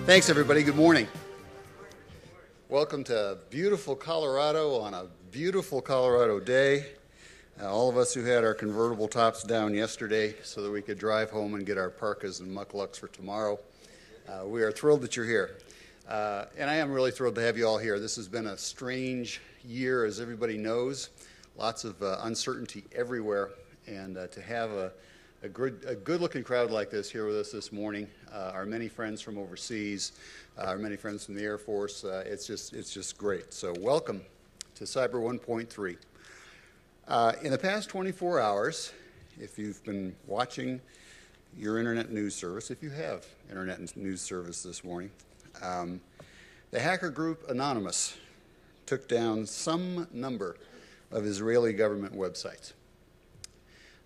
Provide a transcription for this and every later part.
Thanks, everybody. Good morning. Welcome to beautiful Colorado on a beautiful Colorado day. All of us who had our convertible tops down yesterday so that we could drive home and get our parkas and mucklucks for tomorrow. We are thrilled that you're here. And I am really thrilled to have you all here. This has been a strange year, as everybody knows. Lots of uncertainty everywhere. And to have a good-looking crowd like this here with us this morning, our many friends from overseas, our many friends from the Air Force, it's just great. So welcome to Cyber 1.3. In the past 24 hours, if you've been watching your internet news service, if you have internet news service this morning, the hacker group Anonymous took down some number of Israeli government websites.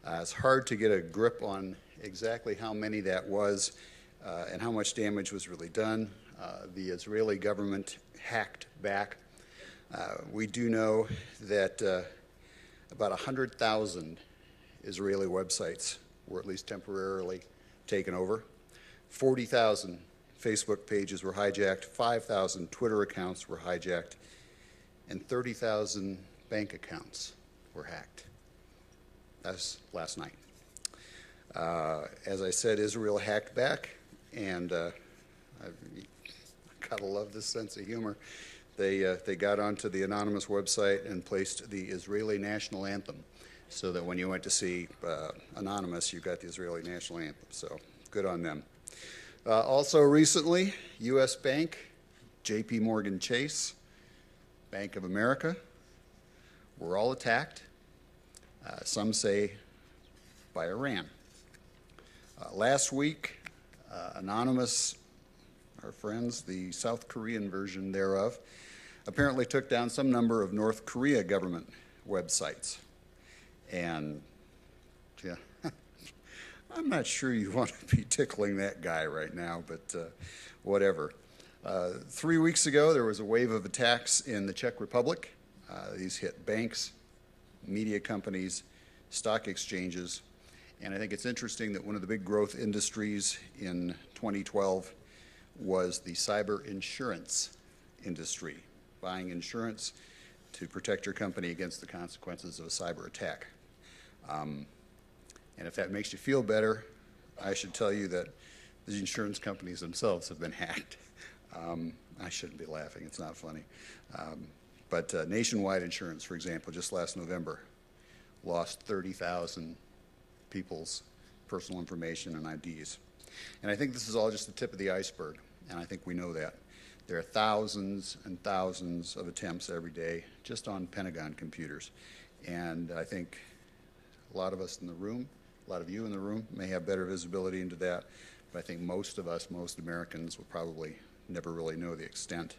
It's hard to get a grip on exactly how many that was and how much damage was really done. The Israeli government hacked back. We do know that about 100,000 Israeli websites were at least temporarily taken over. 40,000 Facebook pages were hijacked, 5,000 Twitter accounts were hijacked, and 30,000 bank accounts were hacked. That's last night. As I said, Israel hacked back, and I've gotta love this sense of humor. They got onto the Anonymous website and placed the Israeli national anthem, so that when you went to see Anonymous, you got the Israeli national anthem. So good on them. Also recently, U.S. Bank, J.P. Morgan Chase, Bank of America, were all attacked. Some say by Iran. Last week, Anonymous, our friends, the South Korean version thereof, apparently took down some number of North Korea government websites. And, yeah, I'm not sure you want to be tickling that guy right now, but whatever. 3 weeks ago, there was a wave of attacks in the Czech Republic. These hit banks, media companies, stock exchanges, and I think it's interesting that one of the big growth industries in 2012 was the cyber insurance industry, buying insurance to protect your company against the consequences of a cyber attack. And if that makes you feel better, I should tell you that the insurance companies themselves have been hacked. I shouldn't be laughing, it's not funny. But Nationwide Insurance, for example, just last November, lost 30,000 people's personal information and IDs. And I think this is all just the tip of the iceberg, and I think we know that. There are thousands and thousands of attempts every day just on Pentagon computers. And I think a lot of us in the room, a lot of you in the room may have better visibility into that, but I think most of us, most Americans, will probably never really know the extent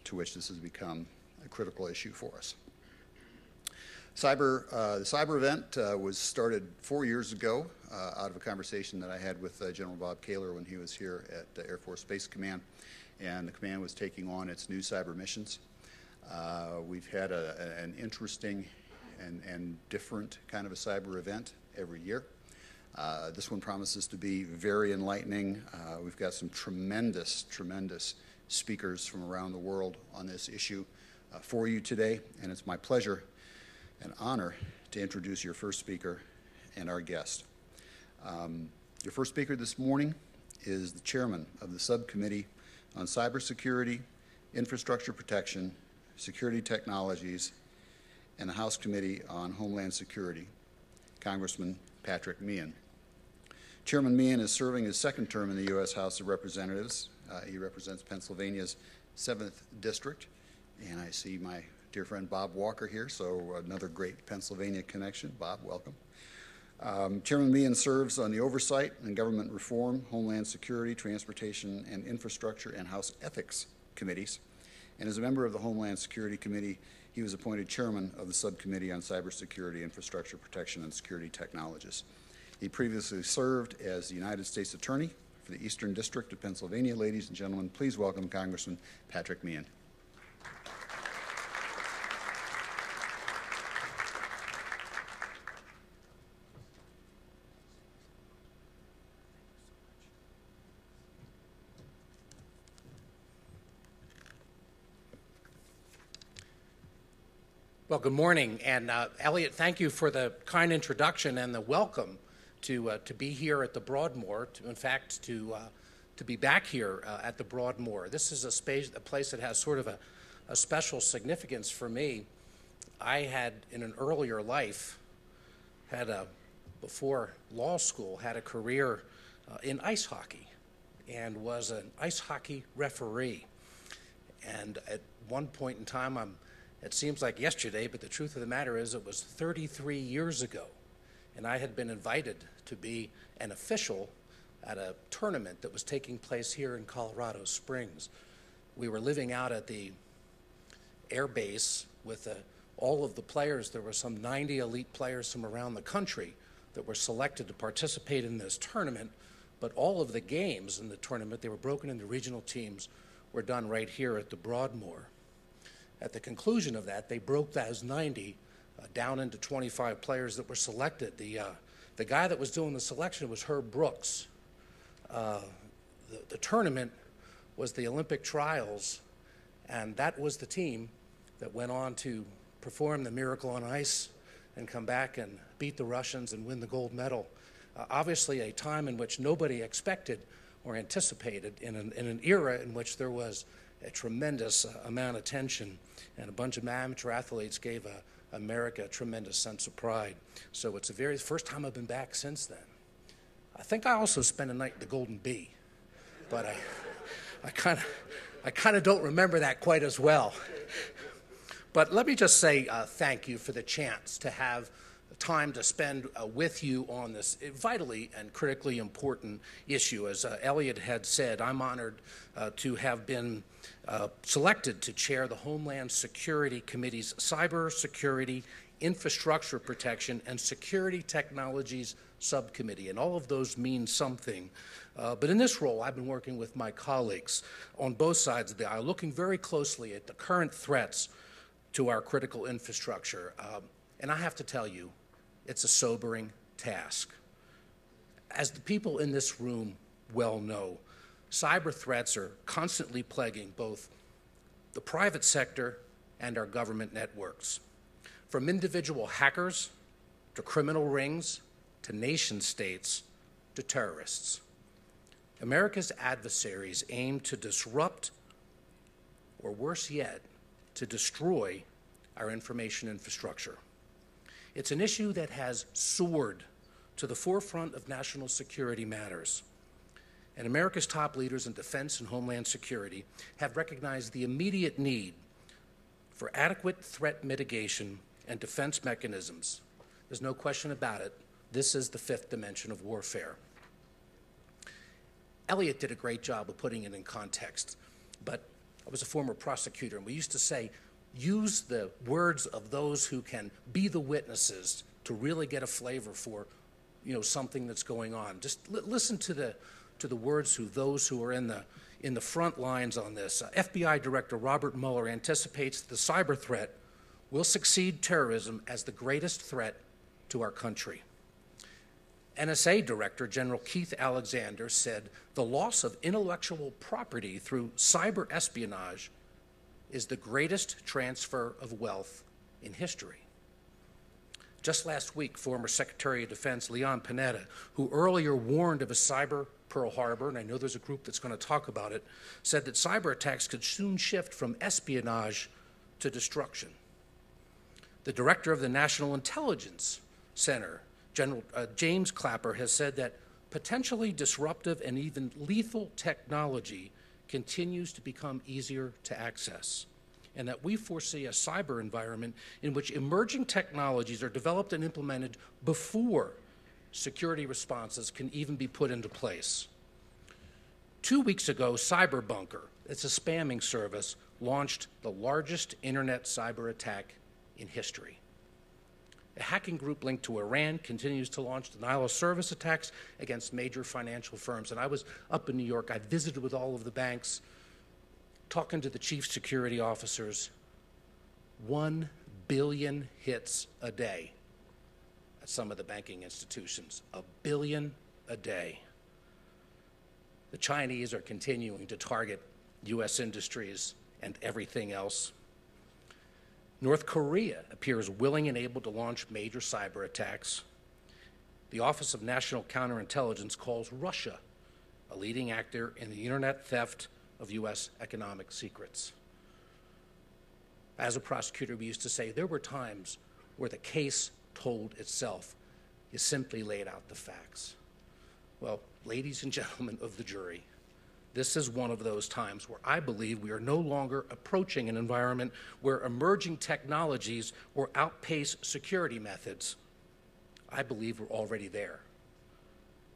to which this has become a critical issue for us. The cyber event was started 4 years ago out of a conversation that I had with General Bob Kaler when he was here at Air Force Space Command, and the command was taking on its new cyber missions. We've had an interesting and different kind of a cyber event every year. This one promises to be very enlightening. We've got some tremendous speakers from around the world on this issue for you today, and it's my pleasure and honor to introduce your first speaker and our guest. Your first speaker this morning is the chairman of the Subcommittee on Cybersecurity, Infrastructure Protection, Security Technologies, and the House Committee on Homeland Security, Congressman Patrick Meehan. Chairman Meehan is serving his second term in the U.S. House of Representatives. He represents Pennsylvania's 7th District, and I see my dear friend Bob Walker here, so another great Pennsylvania connection. Bob, welcome. Chairman Meehan serves on the Oversight and Government Reform, Homeland Security, Transportation and Infrastructure, and House Ethics Committees. And as a member of the Homeland Security Committee, he was appointed chairman of the Subcommittee on Cybersecurity, Infrastructure Protection, and Security Technologies. He previously served as the United States Attorney for the Eastern District of Pennsylvania. Ladies and gentlemen, please welcome Congressman Patrick Meehan. Well, good morning, and Elliot, thank you for the kind introduction and the welcome to be here at the Broadmoor. To be back here at the Broadmoor. This is a place that has sort of a special significance for me. I had, in an earlier life, before law school, had a career in ice hockey, and was an ice hockey referee. And at one point in time, it seems like yesterday, but the truth of the matter is it was 33 years ago, and I had been invited to be an official at a tournament that was taking place here in Colorado Springs. We were living out at the air base with all of the players. There were some 90 elite players from around the country that were selected to participate in this tournament, but all of the games in the tournament, they were broken into regional teams, were done right here at the Broadmoor. At the conclusion of that, they broke those 90 down into 25 players that were selected. The guy that was doing the selection was Herb Brooks. The tournament was the Olympic trials, and that was the team that went on to perform the miracle on ice and come back and beat the Russians and win the gold medal. Obviously a time in which nobody expected or anticipated, in an era in which there was a tremendous amount of tension, and a bunch of amateur athletes gave America a tremendous sense of pride. So it's the very first time I've been back since then. I think I also spent a night at the Golden Bee, but I kind of don't remember that quite as well. But let me just say thank you for the chance to have time to spend with you on this vitally and critically important issue. As Elliot had said, I'm honored to have been selected to chair the Homeland Security Committee's Cybersecurity, Infrastructure Protection, and Security Technologies Subcommittee, and all of those mean something. But in this role, I've been working with my colleagues on both sides of the aisle, looking very closely at the current threats to our critical infrastructure. And I have to tell you, it's a sobering task. As the people in this room well know, cyber threats are constantly plaguing both the private sector and our government networks. From individual hackers to criminal rings to nation states to terrorists. America's adversaries aim to disrupt, or worse yet, to destroy our information infrastructure. It's an issue that has soared to the forefront of national security matters. And America's top leaders in defense and homeland security have recognized the immediate need for adequate threat mitigation and defense mechanisms. There's no question about it. This is the fifth dimension of warfare. Elliot did a great job of putting it in context, but I was a former prosecutor, and we used to say, use the words of those who can be the witnesses to really get a flavor for, something that's going on. Just listen to the words of those who are in the front lines on this. FBI Director Robert Mueller anticipates that the cyber threat will succeed terrorism as the greatest threat to our country. NSA Director General Keith Alexander said the loss of intellectual property through cyber espionage is the greatest transfer of wealth in history. Just last week, former Secretary of Defense Leon Panetta, who earlier warned of a cyber Pearl Harbor, and I know there's a group that's going to talk about it, said that cyber attacks could soon shift from espionage to destruction. The director of the National Intelligence Center, General James Clapper, has said that potentially disruptive and even lethal technology continues to become easier to access, and that we foresee a cyber environment in which emerging technologies are developed and implemented before security responses can even be put into place. 2 weeks ago, Cyberbunker, it's a spamming service, launched the largest internet cyber attack in history. A hacking group linked to Iran continues to launch denial of service attacks against major financial firms. And I was up in New York. I visited with all of the banks, talking to the chief security officers. 1 billion hits a day at some of the banking institutions. 1 billion a day. The Chinese are continuing to target U.S. industries and everything else. North Korea appears willing and able to launch major cyber attacks. The Office of National Counterintelligence calls Russia a leading actor in the internet theft of U.S. economic secrets. As a prosecutor, we used to say there were times where the case told itself. You simply laid out the facts. Well, ladies and gentlemen of the jury, this is one of those times where I believe we are no longer approaching an environment where emerging technologies will outpace security methods. I believe we're already there.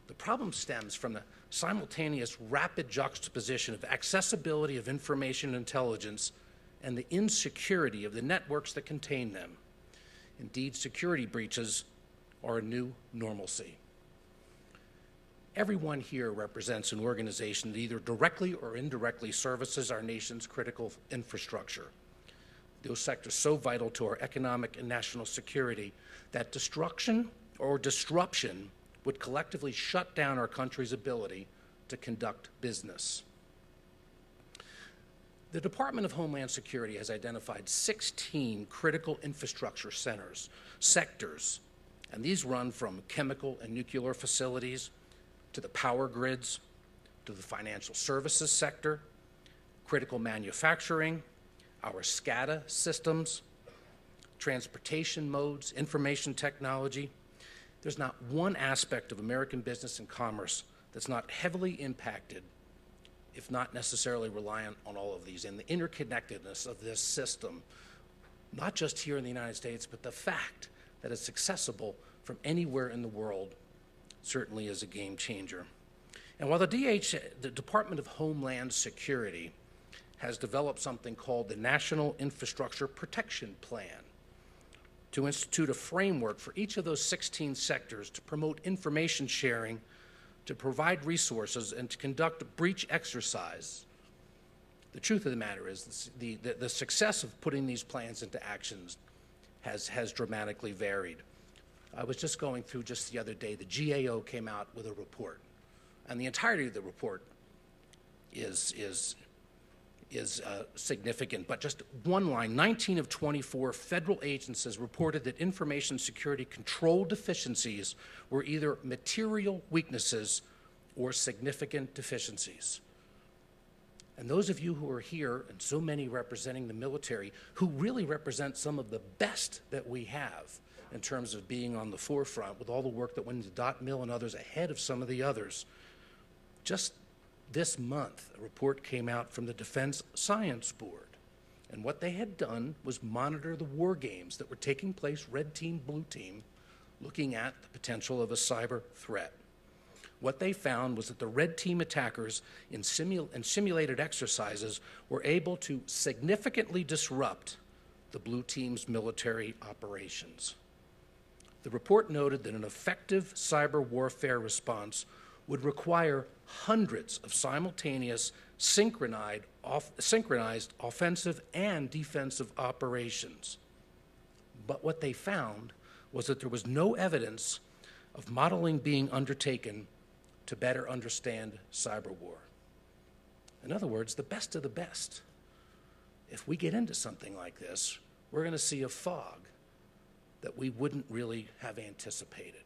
The problem stems from the simultaneous rapid juxtaposition of accessibility of information and intelligence and the insecurity of the networks that contain them. Indeed, security breaches are a new normalcy. Everyone here represents an organization that either directly or indirectly services our nation's critical infrastructure. Those sectors so vital to our economic and national security that destruction or disruption would collectively shut down our country's ability to conduct business. The Department of Homeland Security has identified 16 critical infrastructure sectors, and these run from chemical and nuclear facilities to the power grids, to the financial services sector, critical manufacturing, our SCADA systems, transportation modes, information technology. There's not one aspect of American business and commerce that's not heavily impacted, if not necessarily reliant on all of these, and the interconnectedness of this system, not just here in the United States, but the fact that it's accessible from anywhere in the world certainly is a game changer. And while the Department of Homeland Security has developed something called the National Infrastructure Protection Plan to institute a framework for each of those 16 sectors to promote information sharing, to provide resources, and to conduct a breach exercise, the truth of the matter is the success of putting these plans into actions has dramatically varied. I was just going through just the other day, the GAO came out with a report, and the entirety of the report is significant, but just one line, 19 of 24 federal agencies reported that information security control deficiencies were either material weaknesses or significant deficiencies. And those of you who are here, and so many representing the military, who really represent some of the best that we have in terms of being on the forefront with all the work that went into Dot Mill and others ahead of some of the others. Just this month, a report came out from the Defense Science Board, and what they had done was monitor the war games that were taking place, red team, blue team, looking at the potential of a cyber threat. What they found was that the red team attackers in simulated exercises were able to significantly disrupt the blue team's military operations. The report noted that an effective cyber warfare response would require hundreds of simultaneous synchronized offensive and defensive operations. But what they found was that there was no evidence of modeling being undertaken to better understand cyber war. In other words, the best of the best. If we get into something like this, we're going to see a fog that we wouldn't really have anticipated.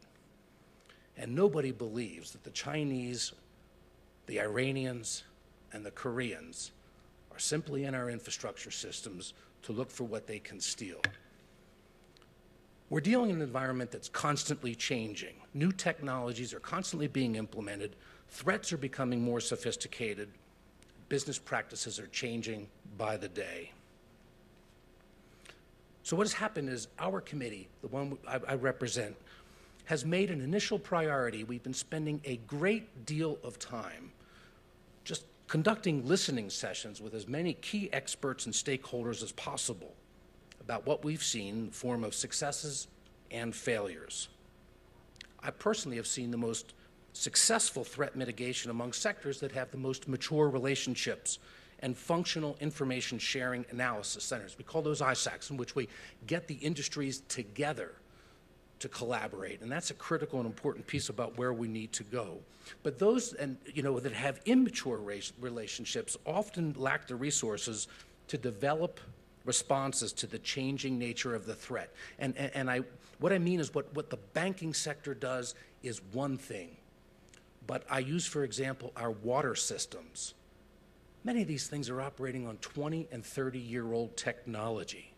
And nobody believes that the Chinese, the Iranians, and the Koreans are simply in our infrastructure systems to look for what they can steal. We're dealing in an environment that's constantly changing. New technologies are constantly being implemented. Threats are becoming more sophisticated. Business practices are changing by the day. So what has happened is our committee, the one I represent, has made an initial priority. We've been spending a great deal of time just conducting listening sessions with as many key experts and stakeholders as possible about what we've seen in the form of successes and failures. I personally have seen the most successful threat mitigation among sectors that have the most mature relationships and functional information sharing analysis centers. We call those ISACs, in which we get the industries together to collaborate, and that's a critical and important piece about where we need to go. But those that have immature relationships often lack the resources to develop responses to the changing nature of the threat. What I mean is what the banking sector does is one thing. But I use, for example, our water systems. Many of these things are operating on 20 and 30-year-old technology.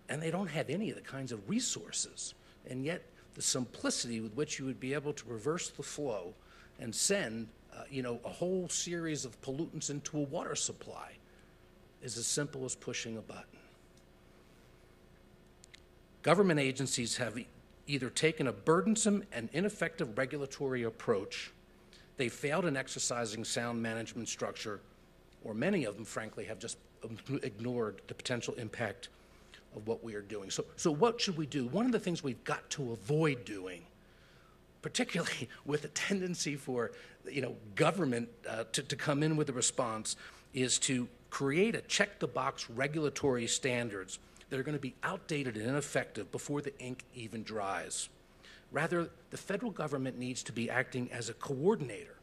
And they don't have any of the kinds of resources. And yet, the simplicity with which you would be able to reverse the flow and send a whole series of pollutants into a water supply is as simple as pushing a button. Government agencies have either taken a burdensome and ineffective regulatory approach, they failed in exercising sound management structure, or many of them, frankly, have just ignored the potential impact of what we are doing. So what should we do? One of the things we've got to avoid doing, particularly with a tendency for government to come in with a response, is to create a check-the-box regulatory standards that are going to be outdated and ineffective before the ink even dries. Rather, the federal government needs to be acting as a coordinator,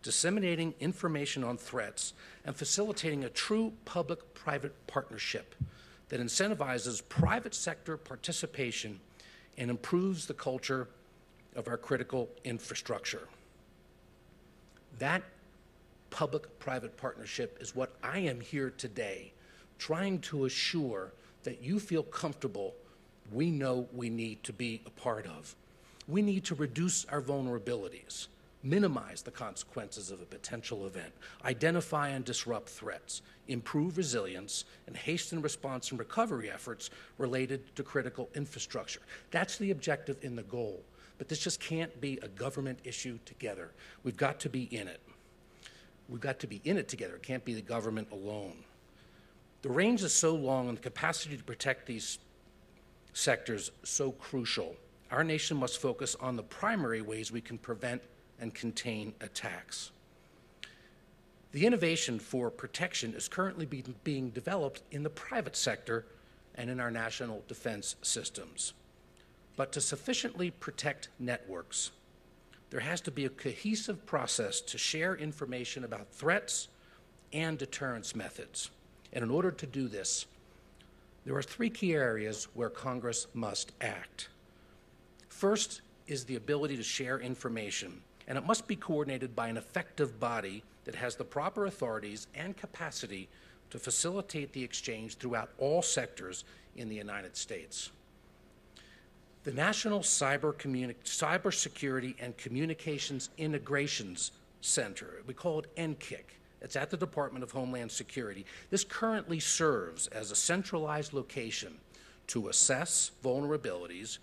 disseminating information on threats and facilitating a true public-private partnership that incentivizes private sector participation and improves the culture of our critical infrastructure. That public-private partnership is what I am here today trying to assure that you feel comfortable we know we need to be a part of. We need to reduce our vulnerabilities, minimize the consequences of a potential event, identify and disrupt threats, improve resilience, and hasten response and recovery efforts related to critical infrastructure. That's the objective and the goal. But this just can't be a government issue together. We've got to be in it. We've got to be in it together. It can't be the government alone. The range is so long and the capacity to protect these sectors so crucial. Our nation must focus on the primary ways we can prevent and contain attacks. The innovation for protection is currently being developed in the private sector and in our national defense systems. But to sufficiently protect networks, there has to be a cohesive process to share information about threats and deterrence methods. And in order to do this, there are three key areas where Congress must act. First is the ability to share information, and it must be coordinated by an effective body that has the proper authorities and capacity to facilitate the exchange throughout all sectors in the United States. The National Cybersecurity and Communications Integrations Center, we call it NCIC. It's at the Department of Homeland Security. This currently serves as a centralized location to assess vulnerabilities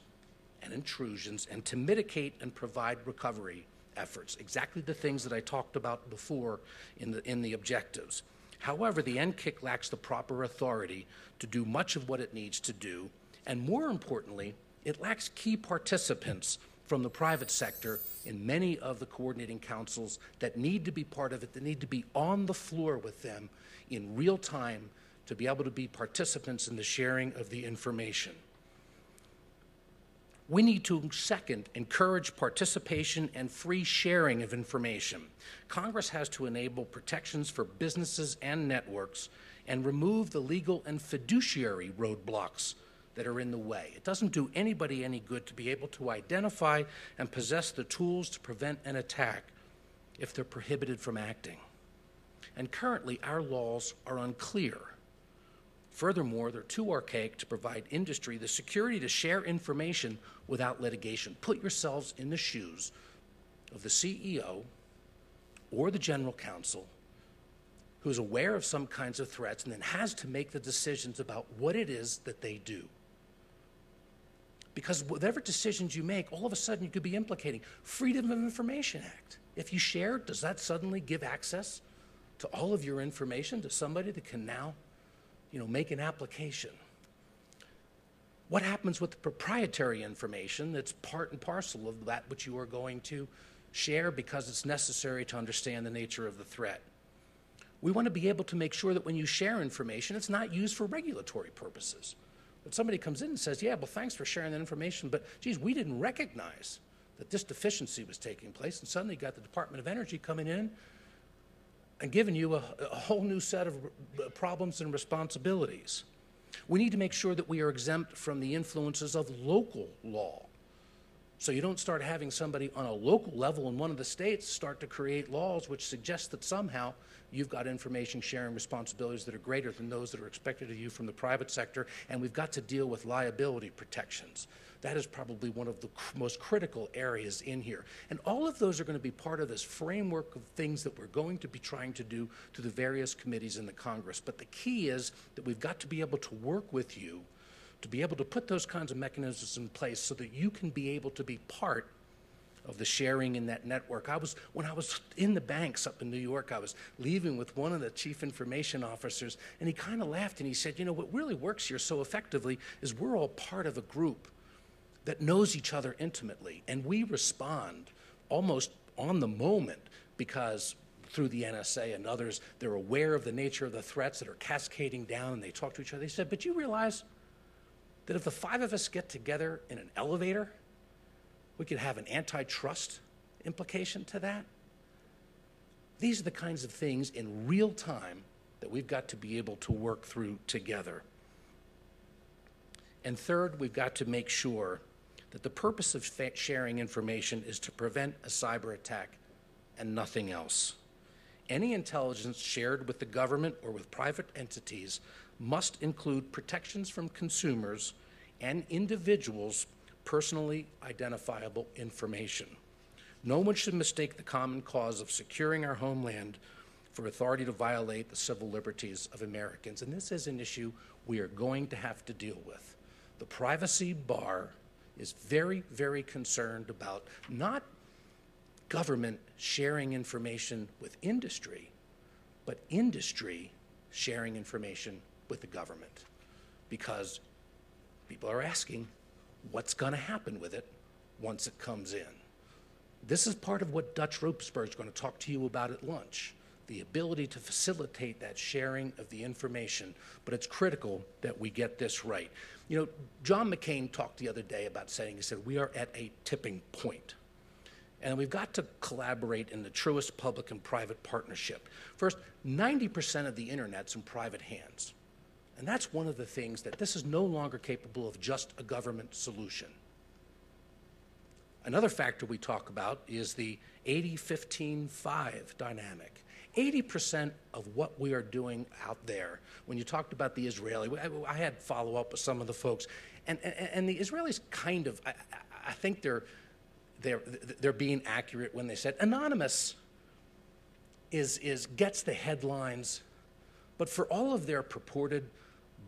and intrusions and to mitigate and provide recovery efforts, exactly the things that I talked about before in the objectives. However, the NCIC lacks the proper authority to do much of what it needs to do, and more importantly, it lacks key participants from the private sector in many of the coordinating councils that need to be part of it, that need to be on the floor with them in real time to be able to be participants in the sharing of the information. We need to, second, encourage participation and free sharing of information. Congress has to enable protections for businesses and networks and remove the legal and fiduciary roadblocks that are in the way. It doesn't do anybody any good to be able to identify and possess the tools to prevent an attack if they're prohibited from acting. And currently, our laws are unclear. Furthermore, they're too archaic to provide industry the security to share information without litigation. Put yourselves in the shoes of the CEO or the general counsel who's aware of some kinds of threats and then has to make the decisions about what it is that they do. Because whatever decisions you make, all of a sudden you could be implicating Freedom of Information Act. If you share, does that suddenly give access to all of your information to somebody that can now make an application? What happens with the proprietary information that's part and parcel of that which you are going to share because it's necessary to understand the nature of the threat? We want to be able to make sure that when you share information, it's not used for regulatory purposes. When somebody comes in and says, yeah, well, thanks for sharing that information, but geez, we didn't recognize that this deficiency was taking place, and suddenly you got the Department of Energy coming in and given you a whole new set of problems and responsibilities. We need to make sure that we are exempt from the influences of local law. So you don't start having somebody on a local level in one of the states start to create laws which suggest that somehow you've got information sharing responsibilities that are greater than those that are expected of you from the private sector, and we've got to deal with liability protections. That is probably one of the most critical areas in here. And all of those are going to be part of this framework of things that we're going to be trying to do to the various committees in the Congress. But the key is that we've got to be able to work with you to be able to put those kinds of mechanisms in place so that you can be able to be part of the sharing in that network. When I was in the banks up in New York, I was leaving with one of the chief information officers, and he kind of laughed and he said, you know, what really works here so effectively is we're all part of a group that knows each other intimately, and we respond almost on the moment because through the NSA and others, they're aware of the nature of the threats that are cascading down, and they talk to each other. They said, but you realize that if the 5 of us get together in an elevator, we could have an antitrust implication to that? These are the kinds of things in real time that we've got to be able to work through together. And third, we've got to make sure that the purpose of sharing information is to prevent a cyber attack and nothing else. Any intelligence shared with the government or with private entities must include protections from consumers and individuals' personally identifiable information. No one should mistake the common cause of securing our homeland for authority to violate the civil liberties of Americans. And this is an issue we are going to have to deal with. The privacy bar is very, very concerned about not government sharing information with industry, but industry sharing information with the government. Because people are asking, what's going to happen with it once it comes in? This is part of what Dutch Roopsberg is going to talk to you about at lunch, the ability to facilitate that sharing of the information, but it's critical that we get this right. You know, John McCain talked the other day about saying, he said, we are at a tipping point. And we've got to collaborate in the truest public and private partnership. First, 90% of the internet's in private hands. And that's one of the things that this is no longer capable of just a government solution. Another factor we talk about is the 80-15-5 dynamic. 80% of what we are doing out there, when you talked about the Israeli, I had follow-up with some of the folks, and the Israelis kind of, I think they're being accurate when they said anonymous gets the headlines, but for all of their purported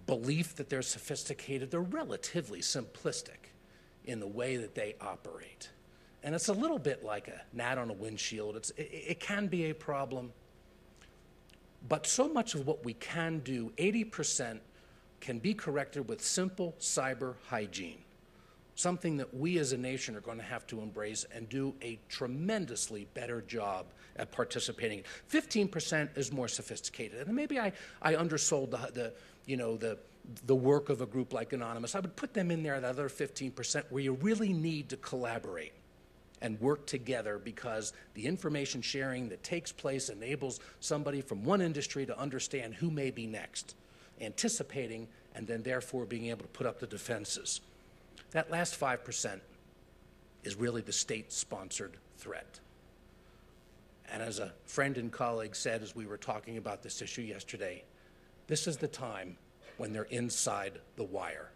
belief that they're sophisticated, they're relatively simplistic in the way that they operate. And it's a little bit like a gnat on a windshield. It can be a problem, but so much of what we can do, 80%, can be corrected with simple cyber hygiene, something that we as a nation are going to have to embrace and do a tremendously better job at participating. 15% is more sophisticated, and maybe I undersold the work of a group like Anonymous. I would put them in there, that other 15%, where you really need to collaborate and work together, because the information sharing that takes place enables somebody from one industry to understand who may be next, anticipating, and then therefore being able to put up the defenses. That last 5% is really the state-sponsored threat. And as a friend and colleague said as we were talking about this issue yesterday, this is the time when they're inside the wire.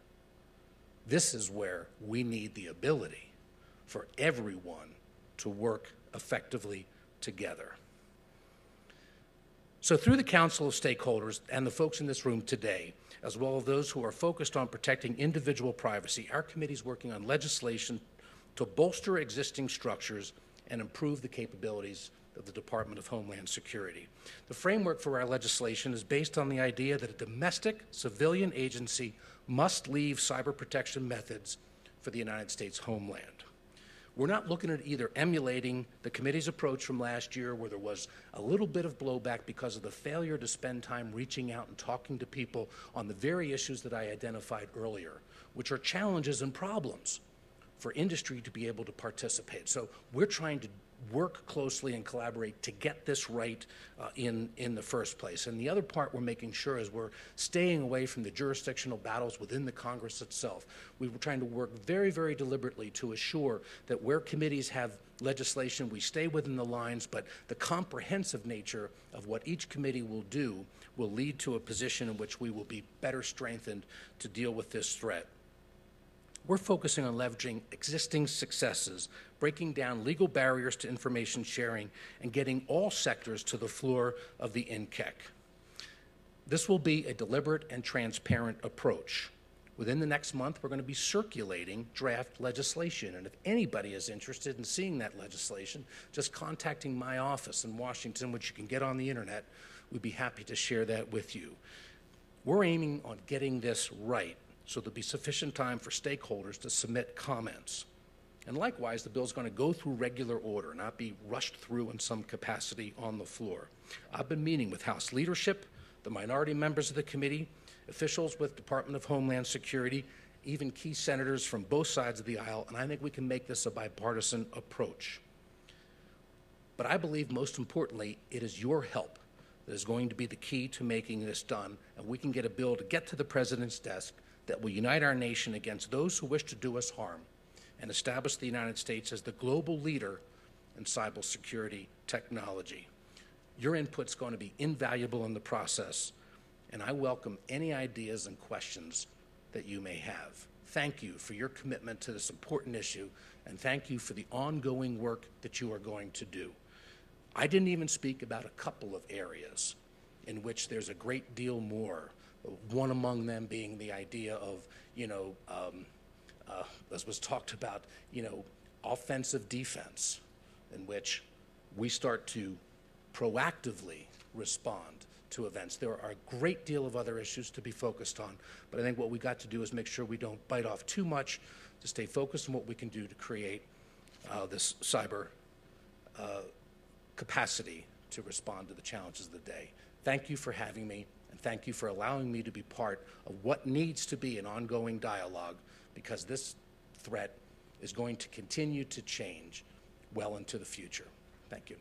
This is where we need the ability for everyone to work effectively together. So through the Council of Stakeholders and the folks in this room today, as well as those who are focused on protecting individual privacy, our committee is working on legislation to bolster existing structures and improve the capabilities of the Department of Homeland Security. The framework for our legislation is based on the idea that a domestic civilian agency must leave cyber protection methods for the United States homeland. We're not looking at either emulating the committee's approach from last year, where there was a little bit of blowback because of the failure to spend time reaching out and talking to people on the very issues that I identified earlier, which are challenges and problems for industry to be able to participate. So we're trying to work closely and collaborate to get this right in the first place. And the other part we're making sure is we're staying away from the jurisdictional battles within the Congress itself. We were trying to work very, very deliberately to assure that where committees have legislation, we stay within the lines, but the comprehensive nature of what each committee will do will lead to a position in which we will be better strengthened to deal with this threat. We're focusing on leveraging existing successes, breaking down legal barriers to information sharing, and getting all sectors to the floor of the NCEC. This will be a deliberate and transparent approach. Within the next month, we're going to be circulating draft legislation, and if anybody is interested in seeing that legislation, just contacting my office in Washington, which you can get on the internet, we'd be happy to share that with you. We're aiming on getting this right, so there'll be sufficient time for stakeholders to submit comments. And likewise, the bill's going to go through regular order, not be rushed through in some capacity on the floor. I've been meeting with House leadership, the minority members of the committee, officials with Department of Homeland Security, even key senators from both sides of the aisle, and I think we can make this a bipartisan approach. But I believe most importantly, it is your help that is going to be the key to making this done, and we can get a bill to get to the President's desk that will unite our nation against those who wish to do us harm and establish the United States as the global leader in cybersecurity technology. Your input's going to be invaluable in the process, and I welcome any ideas and questions that you may have. Thank you for your commitment to this important issue, and thank you for the ongoing work that you are going to do. I didn't even speak about a couple of areas in which there's a great deal more. One among them being the idea of, as was talked about, offensive defense, in which we start to proactively respond to events. There are a great deal of other issues to be focused on, but I think what we got to do is make sure we don't bite off too much, to stay focused on what we can do to create this cyber capacity to respond to the challenges of the day. Thank you for having me, and thank you for allowing me to be part of what needs to be an ongoing dialogue, because this threat is going to continue to change well into the future. Thank you.